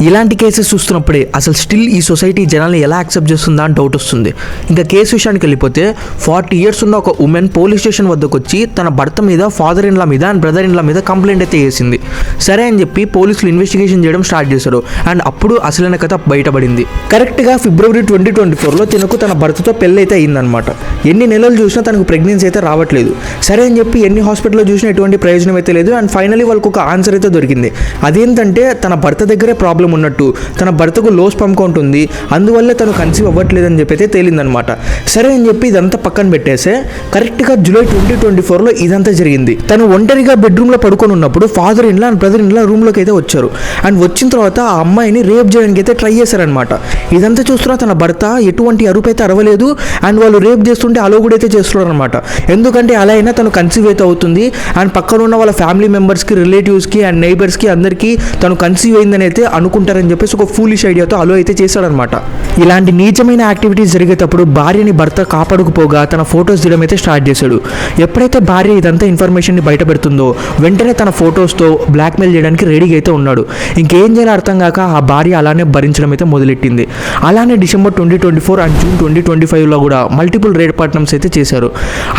ఇలాంటి కేసెస్ చూస్తున్నప్పుడే అసలు స్టిల్ ఈ సొసైటీ జనాల్ని ఎలా యాక్సెప్ట్ చేస్తుందా అని డౌట్ వస్తుంది. ఇంకా కేసు విషయానికి వెళ్ళిపోతే 40 years ఉన్న ఒక ఉమెన్ పోలీస్ స్టేషన్ వద్దకు వచ్చి తన భర్త మీద, ఫాదర్ ఇన్ లా మీద అండ్ బ్రదర్ ఇన్ లా మీద కంప్లైంట్ అయితే చేసింది. సరే అని చెప్పి పోలీసులు ఇన్వెస్టిగేషన్ చేయడం స్టార్ట్ చేశారు అండ్ అప్పుడు అసలైన కథ బయటపడింది. కరెక్ట్గా February 2024లో తనకు తన భర్తతో పెళ్ళి అయితే అయిందనమాట. ఎన్ని నెలలు చూసినా తనకు ప్రెగ్నెన్సీ అయితే రావట్లేదు. సరే అని చెప్పి ఎన్ని హాస్పిటల్లో చూసినా ఎటువంటి ప్రయోజనం అయితే లేదు అండ్ ఫైనలీ వాళ్ళకు ఒక ఆన్సర్ అయితే దొరికింది. అదేంటంటే తన భర్త దగ్గరే ప్రాబ్లం ఉన్నట్టు, తన భర్తకు లో స్పర్మ్ కౌంట్ ఉంది, అందువల్లే తను కన్సీవ్ అవ్వట్లేదని చెప్పి అయితే తేలిందనమాట. సరే అని చెప్పి ఇదంతా పక్కన పెట్టేస్తే కరెక్ట్గా July 2024లో ఇదంతా జరిగింది. తను ఒంటరిగా బెడ్రూమ్లో పడుకొని ఉన్నప్పుడు father in law and brother in law రూమ్లోకి అయితే వచ్చారు అండ్ వచ్చిన తర్వాత ఆ అమ్మాయిని రేప్ చేయడానికి అయితే ట్రై చేశారనమాట. ఇదంతా చూస్తున్నా తన భర్త ఎటువంటి అరుపు అయితే అరవలేదు అండ్ వాళ్ళు రేప్ చేస్తుంటే అలో కూడా అయితే చేస్తున్నారు అనమాట. ఎందుకంటే అలా అయినా తను కన్సీవ్ అయితే అవుతుంది అండ్ పక్కన ఉన్న వాళ్ళ ఫ్యామిలీ మెంబర్స్కి, రిలేటివ్స్కి అండ్ నైబర్స్కి అందరికీ తను కన్సీవ్ అయిందని అయితే అనుకుంటారని చెప్పేసి ఒక ఫూలిష్ ఐడియాతో అలో అయితే చేశాడనమాట. ఇలాంటి నీచమైన యాక్టివిటీస్ జరిగేటప్పుడు భార్యని భర్త కాపాడుకుపోగా తన ఫొటోస్ తీయడం అయితే స్టార్ట్ చేశాడు. ఎప్పుడైతే భార్య ఇదంతా ఇన్ఫర్మేషన్ని బయట పెడుతుందో వెంటనే తన ఫొటోస్తో బ్లాక్మెయిల్ చేయడానికి రెడీగా అయితే ఉన్నాడు. ఇంకేం చేయాలో అర్థం కాక ఆ భార్య అలానే భరించడం అయితే మొదలెట్టింది. అలానే December 2024 అండ్ June 2025లో కూడా మల్టిపుల్ రేప్ అటెంప్ట్స్ అయితే చేశారు.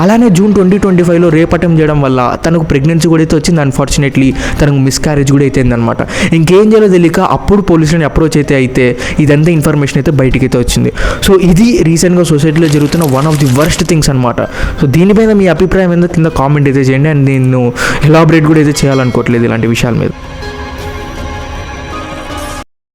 అలానే June 2025లో రేప్ అటెంప్ట్ చేయడం వల్ల తనకు ప్రెగ్నెన్సీ కూడా అయితే వచ్చింది. అన్ఫార్చునేట్లీ తనకు మిస్క్యారేజ్ కూడా అయితే అయిందనమాట. ఇంకేం చేయాలో తెలియక అప్పుడు పోలీసులని అప్రోచ్ అయితే ఇదంతా ఇన్ఫర్మేషన్ అయితే బయటికి అయితే వచ్చింది. సో ఇది రీసెంట్గా సొసైటీలో జరుగుతున్న one of the worst things అనమాట. సో దీనిపైన మీ అభిప్రాయం ఏందో కింద కామెంట్ అయితే చేయండి అండ్ నేను ఎలాబరేట్ కూడా అయితే చేయాలనుకోవట్లేదు ఇలాంటి విషయాల మీద.